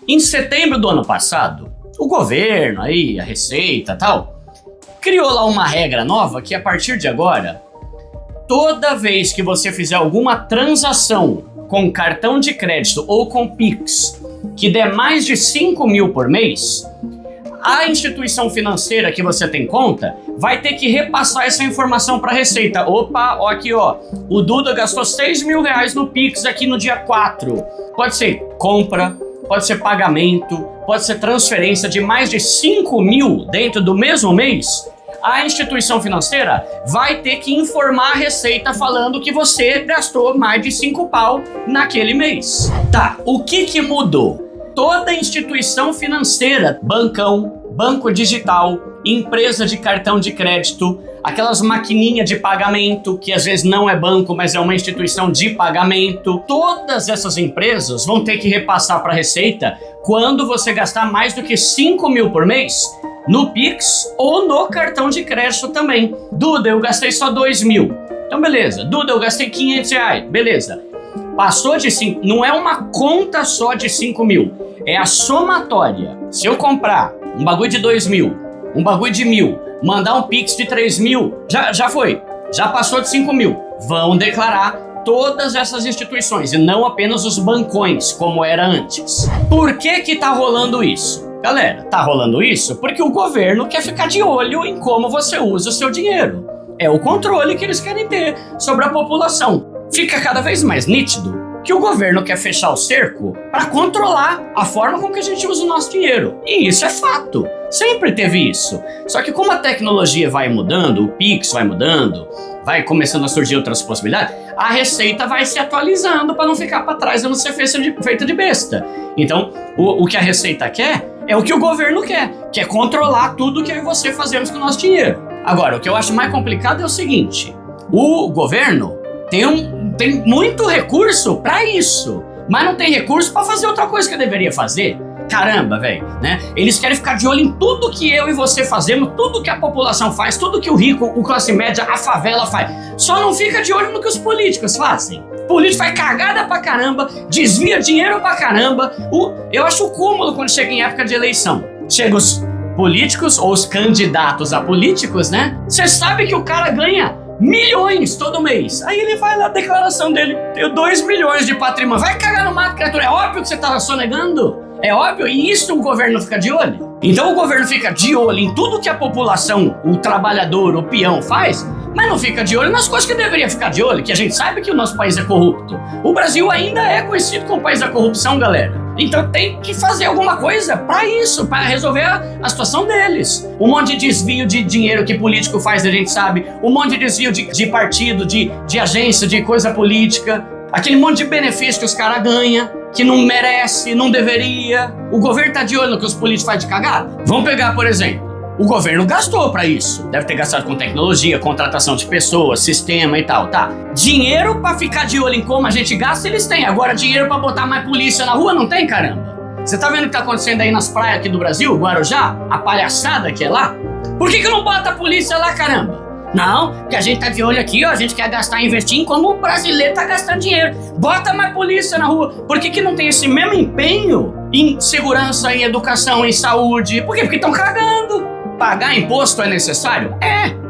Em setembro do ano passado, o governo, aí, a Receita e tal, criou lá uma regra nova que a partir de agora, toda vez que você fizer alguma transação com cartão de crédito ou com Pix que der mais de 5 mil por mês, a instituição financeira que você tem conta vai ter que repassar essa informação para a Receita. Opa, ó aqui ó, o Duda gastou 6 mil reais no Pix aqui no dia 4. Pode ser compra, pode ser pagamento, pode ser transferência de mais de 5 mil dentro do mesmo mês. A instituição financeira vai ter que informar a Receita falando que você gastou mais de 5 pau naquele mês. Tá, o que mudou? Toda instituição financeira, bancão, banco digital, empresa de cartão de crédito, aquelas maquininhas de pagamento, que às vezes não é banco, mas é uma instituição de pagamento, todas essas empresas vão ter que repassar para a Receita quando você gastar mais do que 5 mil por mês no Pix ou no cartão de crédito também. Duda, eu gastei só 2 mil. Então beleza. Duda, eu gastei 500 reais. Beleza. Passou de 5, não é uma conta só de 5 mil, é a somatória. Se eu comprar um bagulho de 2 mil, um bagulho de 1.000, mandar um Pix de 3 mil, já foi, já passou de 5 mil. Vão declarar todas essas instituições e não apenas os bancões, como era antes. Por que tá rolando isso? Galera, tá rolando isso porque o governo quer ficar de olho em como você usa o seu dinheiro. É o controle que eles querem ter sobre a população. Fica cada vez mais nítido que o governo quer fechar o cerco para controlar a forma com que a gente usa o nosso dinheiro. E isso é fato. Sempre teve isso. Só que como a tecnologia vai mudando, o Pix vai mudando, vai começando a surgir outras possibilidades, a Receita vai se atualizando para não ficar para trás e não ser feita de besta. Então, o que a Receita quer é o que o governo quer é controlar tudo que eu e você fazemos com o nosso dinheiro. Agora, o que eu acho mais complicado é o seguinte: o governo tem muito recurso pra isso, mas não tem recurso pra fazer outra coisa que deveria fazer. Caramba, velho, né? Eles querem ficar de olho em tudo que eu e você fazemos, tudo que a população faz, tudo que o rico, o classe média, a favela faz. Só não fica de olho no que os políticos fazem. O político faz cagada pra caramba, desvia dinheiro pra caramba. Eu acho o cúmulo quando chega em época de eleição. Chega os políticos ou os candidatos a políticos, né? Você sabe que o cara ganha milhões todo mês. Aí ele vai lá, a declaração dele: tenho 2 milhões de patrimônio. Vai cagar no mato, criatura. É óbvio que você tá sonegando. É óbvio. E isso o governo fica de olho. Então o governo fica de olho em tudo que a população, o trabalhador, o peão faz, mas não fica de olho nas coisas que deveria ficar de olho, que a gente sabe que o nosso país é corrupto. O Brasil ainda é conhecido como o país da corrupção, galera. Então tem que fazer alguma coisa para isso, para resolver a situação deles. Um monte de desvio de dinheiro que político faz, a gente sabe. Um monte de desvio de partido, de agência, de coisa política. Aquele monte de benefício que os caras ganham, que não merece, não deveria. O governo tá de olho no que os políticos fazem de cagada. Vamos pegar, por exemplo, o governo gastou pra isso. Deve ter gastado com tecnologia, contratação de pessoas, sistema e tal, tá? Dinheiro pra ficar de olho em como a gente gasta, eles têm. Agora, dinheiro pra botar mais polícia na rua, não tem, caramba? Você tá vendo o que tá acontecendo aí nas praias aqui do Brasil, Guarujá? A palhaçada que é lá? Por que não bota a polícia lá, caramba? Não, porque a gente tá de olho aqui, ó, a gente quer gastar e investir em como o brasileiro tá gastando dinheiro. Bota mais polícia na rua. Por que não tem esse mesmo empenho em segurança, em educação, em saúde? Por quê? Porque estão cagando. Pagar imposto é necessário?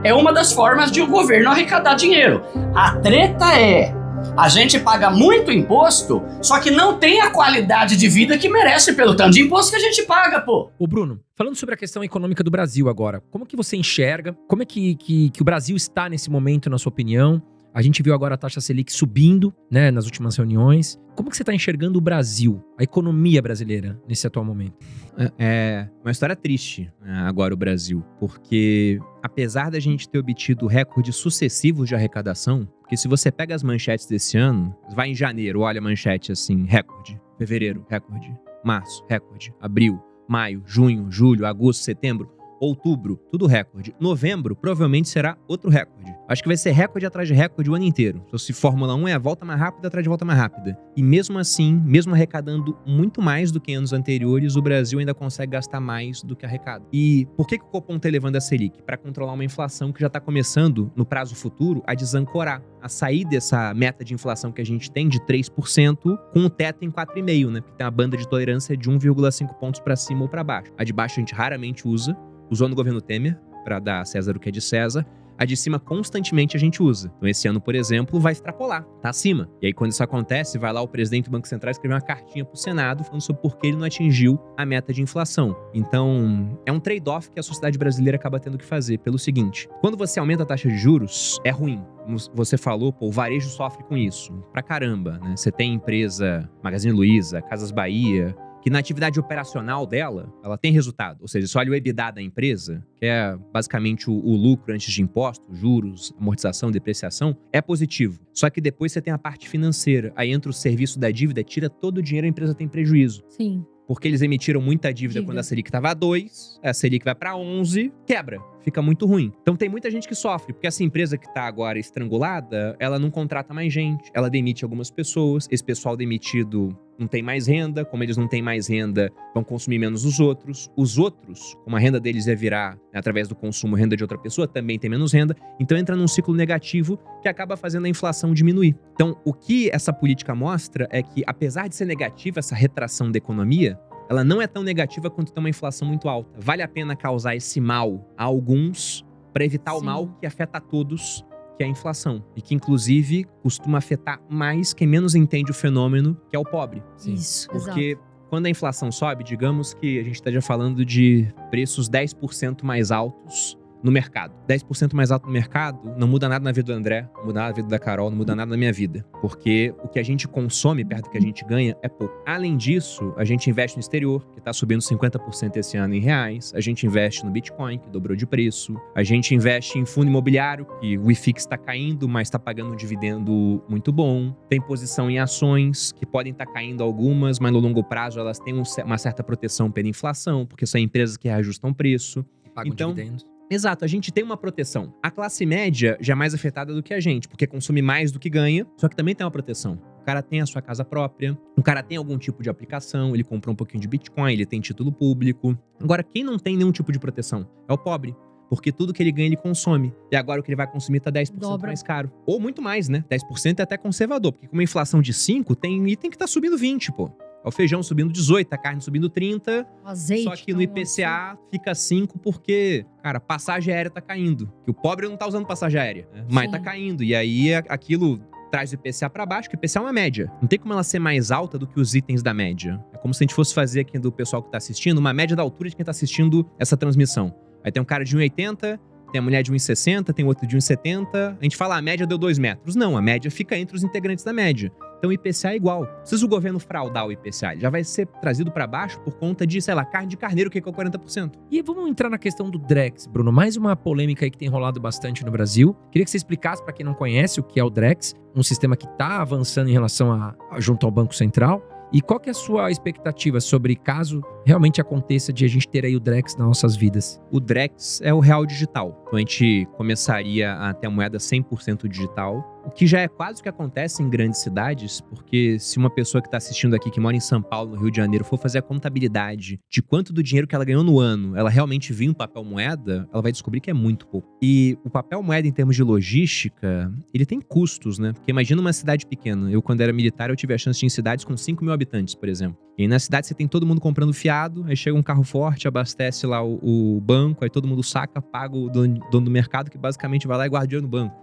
É uma das formas de o governo arrecadar dinheiro. A treta é: a gente paga muito imposto, só que não tem a qualidade de vida que merece pelo tanto de imposto que a gente paga, pô. Ô Bruno, falando sobre a questão econômica do Brasil agora, como que você enxerga, como é que o Brasil está nesse momento, na sua opinião? A gente viu agora a taxa Selic subindo, né, nas últimas reuniões. Como que você está enxergando o Brasil, a economia brasileira, nesse atual momento? É uma história triste, né, agora o Brasil, porque apesar da gente ter obtido recordes sucessivos de arrecadação, porque se você pega as manchetes desse ano, vai em janeiro, olha a manchete assim, recorde, fevereiro, recorde, março, recorde, abril, maio, junho, julho, agosto, setembro, Outubro, tudo recorde. Novembro, provavelmente será outro recorde. Acho que vai ser recorde atrás de recorde o ano inteiro. Se Fórmula 1 é a volta mais rápida atrás de volta mais rápida. E mesmo assim, mesmo arrecadando muito mais do que anos anteriores, o Brasil ainda consegue gastar mais do que arrecada. E por que o Copom está elevando a Selic? Para controlar uma inflação que já está começando, no prazo futuro, a desancorar. A sair dessa meta de inflação que a gente tem de 3%, com o teto em 4,5%, né? Porque tem uma banda de tolerância de 1,5 pontos para cima ou para baixo. A de baixo a gente raramente usa. Usou no governo Temer, para dar a César o que é de César. A de cima, constantemente, a gente usa. Então, esse ano, por exemplo, vai extrapolar. Tá acima. E aí, quando isso acontece, vai lá o presidente do Banco Central escrever uma cartinha pro Senado falando sobre por que ele não atingiu a meta de inflação. Então, é um trade-off que a sociedade brasileira acaba tendo que fazer. Pelo seguinte, quando você aumenta a taxa de juros, é ruim. Como você falou, o varejo sofre com isso. Pra caramba, né? Você tem empresa Magazine Luiza, Casas Bahia, que na atividade operacional dela, ela tem resultado. Ou seja, você olha o EBITDA da empresa, que é basicamente o lucro antes de impostos, juros, amortização, depreciação, é positivo. Só que depois você tem a parte financeira. Aí entra o serviço da dívida, tira todo o dinheiro, a empresa tem prejuízo. Sim. Porque eles emitiram muita dívida quando a Selic estava a 2, a Selic vai para 11, quebra. Fica muito ruim. Então tem muita gente que sofre, porque essa empresa que tá agora estrangulada, ela não contrata mais gente, ela demite algumas pessoas, esse pessoal demitido não tem mais renda, como eles não têm mais renda, vão consumir menos os outros. Os outros, como a renda deles ia virar, né, através do consumo, renda de outra pessoa, também tem menos renda. Então entra num ciclo negativo que acaba fazendo a inflação diminuir. Então o que essa política mostra é que, apesar de ser negativa essa retração da economia, ela não é tão negativa quanto tem uma inflação muito alta. Vale a pena causar esse mal a alguns para evitar o mal que afeta a todos, que é a inflação. E que, inclusive, costuma afetar mais quem menos entende o fenômeno, que é o pobre. Sim. Isso, porque quando a inflação sobe, digamos que a gente esteja falando de preços 10% mais altos no mercado. 10% mais alto no mercado não muda nada na vida do André, não muda nada na vida da Carol, não muda nada na minha vida. Porque o que a gente consome perto do que a gente ganha é pouco. Além disso, a gente investe no exterior, que está subindo 50% esse ano em reais. A gente investe no Bitcoin, que dobrou de preço. A gente investe em fundo imobiliário, que o IFIX está caindo, mas está pagando um dividendo muito bom. Tem posição em ações, que podem estar caindo algumas, mas no longo prazo elas têm uma certa proteção pela inflação, porque são empresas que reajustam preço. Pagam dividendos. Exato, a gente tem uma proteção. A classe média já é mais afetada do que a gente, porque consome mais do que ganha, só que também tem uma proteção. O cara tem a sua casa própria, o cara tem algum tipo de aplicação, ele comprou um pouquinho de Bitcoin, ele tem título público. Agora, quem não tem nenhum tipo de proteção é o pobre. Porque tudo que ele ganha, ele consome. E agora o que ele vai consumir tá 10% mais caro. Ou muito mais, né? 10% é até conservador, porque com uma inflação de 5, tem item que tá subindo 20, pô. É o feijão subindo 18, a carne subindo 30. O azeite. Só que no IPCA fica 5 porque, cara, passagem aérea tá caindo. Que o pobre não tá usando passagem aérea, né? Mas tá caindo. E aí aquilo traz o IPCA pra baixo, que o IPCA é uma média. Não tem como ela ser mais alta do que os itens da média. É como se a gente fosse fazer aqui do pessoal que tá assistindo, uma média da altura de quem tá assistindo essa transmissão. Aí tem um cara de 1,80, tem a mulher de 1,60, tem outro de 1,70. A gente fala, a média deu 2 metros. Não, a média fica entre os integrantes da média. Então o IPCA é igual. Precisa o governo fraudar o IPCA. Ele já vai ser trazido pra baixo por conta de, sei lá, carne de carneiro, que é 40%. E vamos entrar na questão do Drex, Bruno. Mais uma polêmica aí que tem rolado bastante no Brasil. Queria que você explicasse pra quem não conhece o que é o Drex, um sistema que tá avançando em relação junto ao Banco Central. E qual que é a sua expectativa sobre caso realmente aconteça de a gente ter aí o Drex nas nossas vidas? O Drex é o real digital. Então a gente começaria a ter a moeda 100% digital, o que já é quase o que acontece em grandes cidades, porque se uma pessoa que está assistindo aqui, que mora em São Paulo, no Rio de Janeiro, for fazer a contabilidade de quanto do dinheiro que ela ganhou no ano, ela realmente viu em papel moeda, ela vai descobrir que é muito pouco. E o papel moeda, em termos de logística, ele tem custos, né? Porque imagina uma cidade pequena. Eu, quando era militar, eu tive a chance de ir em cidades com 5 mil habitantes, por exemplo. E aí na cidade você tem todo mundo comprando fiado, aí chega um carro forte, abastece lá o banco, aí todo mundo saca, paga o dono do mercado, que basicamente vai lá e guarda dinheiro no banco.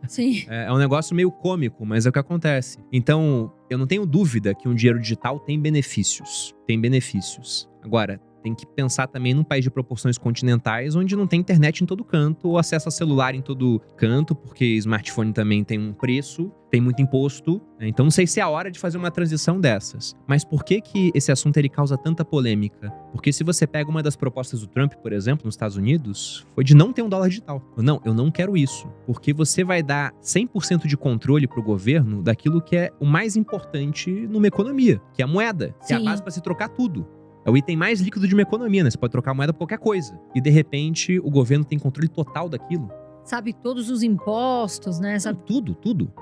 Sim. É um negócio meio cômico, mas é o que acontece. Então, eu não tenho dúvida que um dinheiro digital tem benefícios. Tem benefícios. Agora, tem que pensar também num país de proporções continentais, onde não tem internet em todo canto, ou acesso a celular em todo canto, porque smartphone também tem um preço, tem muito imposto. Então não sei se é a hora de fazer uma transição dessas. Mas por que esse assunto ele causa tanta polêmica? Porque se você pega uma das propostas do Trump, por exemplo, nos Estados Unidos, foi de não ter um dólar digital. Não, eu não quero isso. Porque você vai dar 100% de controle pro governo daquilo que é o mais importante numa economia, que é a moeda, que é a base para se trocar tudo. É o item mais líquido de uma economia, né? Você pode trocar a moeda por qualquer coisa. E, de repente, o governo tem controle total daquilo. Sabe todos os impostos, né? Sabe Tudo.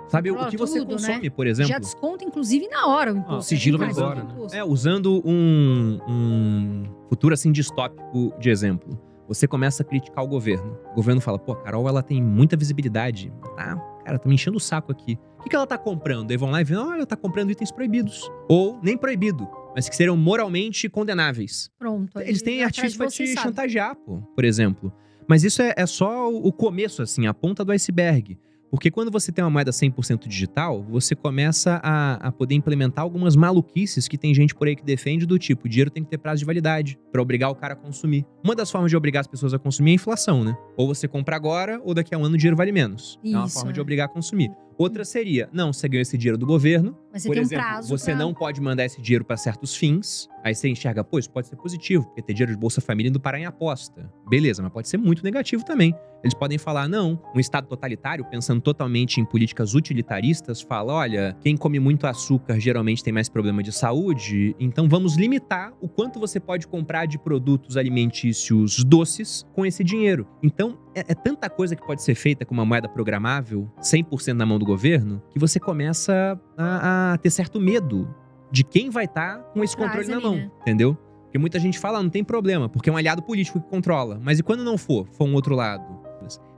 Sabe o que você tudo, consome, né? por exemplo? Já desconta, inclusive, na hora o imposto. o sigilo vai Faz embora, o né? imposto. Usando um futuro assim distópico de exemplo. Você começa a criticar o governo. O governo fala, pô, a Carol, ela tem muita visibilidade. Cara, tá me enchendo o saco aqui. O que ela tá comprando? Aí vão lá e veem, ela tá comprando itens proibidos. Ou nem proibido, mas que seriam moralmente condenáveis. Pronto. aí Eles têm atrás artifício de pra você, te sabe? chantagear, pô, por exemplo. Mas isso é só o começo, assim, a ponta do iceberg. Porque quando você tem uma moeda 100% digital, você começa a poder implementar algumas maluquices que tem gente por aí que defende do tipo, o dinheiro tem que ter prazo de validade pra obrigar o cara a consumir. Uma das formas de obrigar as pessoas a consumir é a inflação, né? Ou você compra agora, ou daqui a um ano o dinheiro vale menos. É uma Isso, forma de é. obrigar a consumir. Outra seria, não, você ganhou esse dinheiro do governo, Mas você por tem exemplo, um prazo você pra... não pode mandar esse dinheiro para certos fins. Aí você enxerga, pô, isso pode ser positivo, porque ter dinheiro de Bolsa Família indo parar em aposta. Beleza, mas pode ser muito negativo também. Eles podem falar, não, um Estado totalitário, pensando totalmente em políticas utilitaristas, fala, olha, quem come muito açúcar geralmente tem mais problema de saúde, então vamos limitar o quanto você pode comprar de produtos alimentícios doces com esse dinheiro. Então, é tanta coisa que pode ser feita com uma moeda programável, 100% na mão do governo, que você começa a ter certo medo de quem vai estar com esse Traz controle na ali, mão, né? entendeu? Porque muita gente fala, não tem problema, porque é um aliado político que controla. Mas e quando não for um outro lado?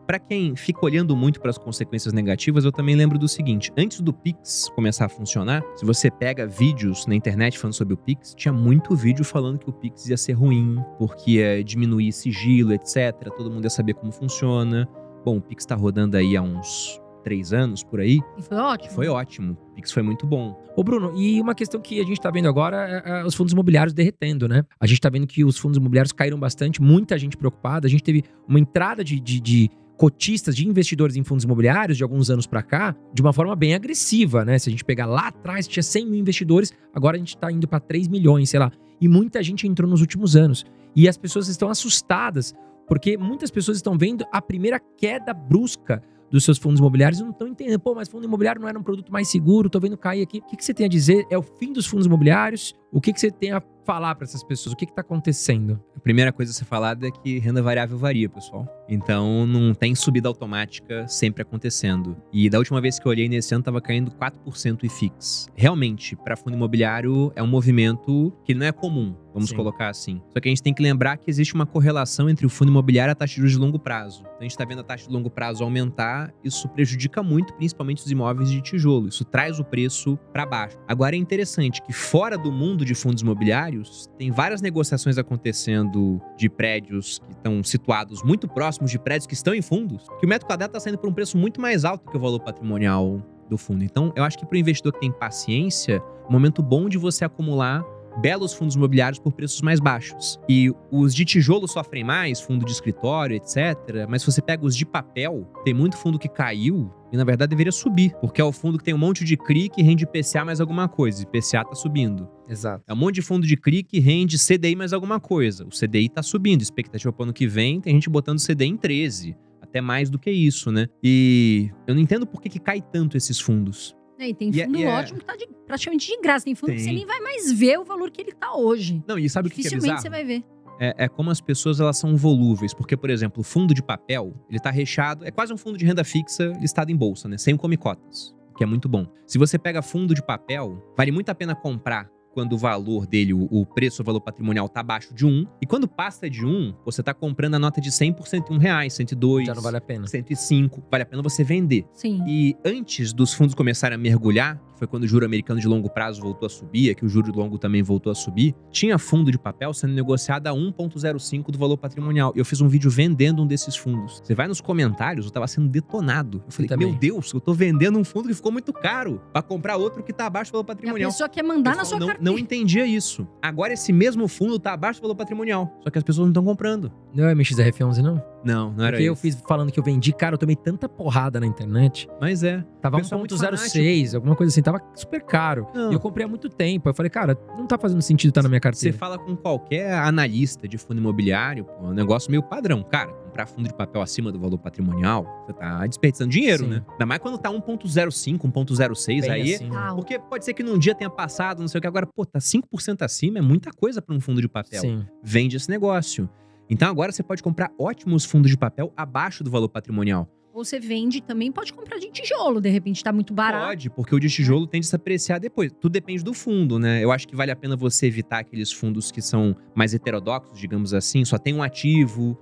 Pra quem fica olhando muito para as consequências negativas, eu também lembro do seguinte, antes do Pix começar a funcionar, se você pega vídeos na internet falando sobre o Pix, tinha muito vídeo falando que o Pix ia ser ruim, porque ia diminuir sigilo, etc. Todo mundo ia saber como funciona. Bom, o Pix tá rodando aí há uns 3 anos, por aí. E foi ótimo. Foi ótimo. O Pix foi muito bom. Ô Bruno, e uma questão que a gente tá vendo agora é os fundos imobiliários derretendo, né? A gente tá vendo que os fundos imobiliários caíram bastante, muita gente preocupada. A gente teve uma entrada de cotistas, de investidores em fundos imobiliários de alguns anos pra cá, de uma forma bem agressiva, né? Se a gente pegar lá atrás, tinha 100 mil investidores, agora a gente tá indo pra 3 milhões, sei lá. E muita gente entrou nos últimos anos. E as pessoas estão assustadas, porque muitas pessoas estão vendo a primeira queda brusca dos seus fundos imobiliários e não estão entendendo. Pô, mas fundo imobiliário não era um produto mais seguro, tô vendo cair aqui. O que você tem a dizer? É o fim dos fundos imobiliários? O que você tem a falar para essas pessoas? O que tá acontecendo? A primeira coisa a ser falada é que renda variável varia, pessoal. Então, não tem subida automática sempre acontecendo. E da última vez que eu olhei nesse ano, tava caindo 4% IFIX. Realmente, para fundo imobiliário, é um movimento que não é comum, vamos Sim. colocar assim. Só que a gente tem que lembrar que existe uma correlação entre o fundo imobiliário e a taxa de juros de longo prazo. Então, a gente tá vendo a taxa de longo prazo aumentar, isso prejudica muito, principalmente os imóveis de tijolo. Isso traz o preço para baixo. Agora, é interessante que fora do mundo de fundos imobiliários, tem várias negociações acontecendo de prédios que estão situados muito próximos de prédios que estão em fundos, que o metro quadrado está saindo por um preço muito mais alto que o valor patrimonial do fundo. Então, eu acho que para o investidor que tem paciência, é um momento bom de você acumular belos fundos imobiliários por preços mais baixos. E os de tijolo sofrem mais, fundo de escritório, etc. Mas se você pega os de papel, tem muito fundo que caiu e, na verdade, deveria subir. Porque é o fundo que tem um monte de CRI que rende IPCA mais alguma coisa. IPCA tá subindo. Exato. É um monte de fundo de CRI que rende CDI mais alguma coisa. O CDI tá subindo. Expectativa para o ano que vem, tem gente botando CDI em 13. Até mais do que isso, né? E eu não entendo por que cai tanto esses fundos. E tem fundo ótimo que tá praticamente de graça. Tem fundo que você nem vai mais ver o valor que ele tá hoje. Não, e sabe o que é bizarro? Dificilmente você vai ver. É como as pessoas elas são volúveis. Porque, por exemplo, o fundo de papel, ele tá recheado... É quase um fundo de renda fixa listado em bolsa, né? Sem come-cotas, que é muito bom. Se você pega fundo de papel, vale muito a pena comprar quando o valor dele, o preço, o valor patrimonial tá abaixo de 1. E quando passa de 1, você tá comprando a nota de 100 por R$101, 102, Já não vale a pena. 105. Vale a pena você vender. Sim. E antes dos fundos começarem a mergulhar, que foi quando o juro americano de longo prazo voltou a subir, é que o juro de longo também voltou a subir, tinha fundo de papel sendo negociado a 1,05 do valor patrimonial. E eu fiz um vídeo vendendo um desses fundos. Você vai nos comentários, eu tava sendo detonado. Eu falei, também. meu Deus, eu tô vendendo um fundo que ficou muito caro pra comprar outro que tá abaixo do valor E a patrimonial. pessoa quer mandar na Pessoal sua carteira. não entendia isso. Agora esse mesmo fundo tá abaixo do valor patrimonial. Só que as pessoas não estão comprando. Não é MXRF11, não? Não era Porque eu isso. fiz falando que eu vendi, cara, eu tomei tanta porrada na internet. Mas é. Tava Pessoal muito 1.06, alguma coisa assim, tava super caro. Não. E eu comprei há muito tempo. Eu falei, cara, não tá fazendo sentido estar na minha Você carteira. fala com qualquer analista de fundo imobiliário, pô, é um negócio meio padrão. Cara, comprar fundo de papel acima do valor patrimonial, você tá desperdiçando dinheiro, Sim. né? Ainda mais quando tá 1.05, 1.06 Bem aí. assim. Ah, Porque pode ser que num dia tenha passado, não sei o que. Agora, pô, tá 5% acima, é muita coisa pra um fundo de papel. Sim. Vende esse negócio. Então agora você pode comprar ótimos fundos de papel abaixo do valor patrimonial. Ou você vende também, pode comprar de tijolo, de repente tá muito barato. Pode, porque o de tijolo tende a se apreciar depois. Tudo depende do fundo, né? Eu acho que vale a pena você evitar aqueles fundos que são mais heterodoxos, digamos assim. Só tem um ativo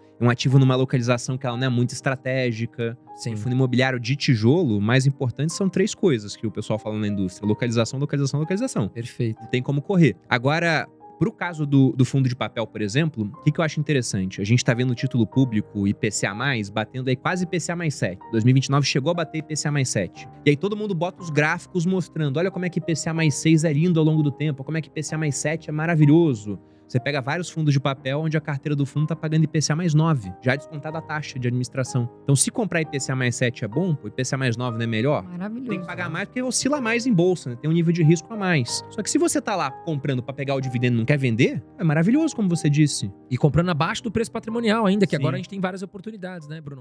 numa localização que ela não é muito estratégica. Sim. Em fundo imobiliário de tijolo, o mais importante são 3 coisas que o pessoal fala na indústria. Localização, localização, localização. Perfeito. Não tem como correr. Agora, pro caso do fundo de papel, por exemplo, o que eu acho interessante? A gente tá vendo o título público IPCA+, batendo aí quase IPCA mais 7. 2029 chegou a bater IPCA mais 7. E aí todo mundo bota os gráficos mostrando, olha como é que IPCA mais 6 é lindo ao longo do tempo, como é que IPCA mais 7 é maravilhoso. Você pega vários fundos de papel onde a carteira do fundo tá pagando IPCA mais 9, já descontada a taxa de administração. Então, se comprar IPCA mais 7 é bom, o IPCA mais 9 não é melhor? Maravilhoso. Tem que pagar mais porque oscila mais em bolsa, né? Tem um nível de risco a mais. Só que se você tá lá comprando pra pegar o dividendo e não quer vender, é maravilhoso, como você disse. E comprando abaixo do preço patrimonial ainda, que Sim. agora a gente tem várias oportunidades, né, Bruno?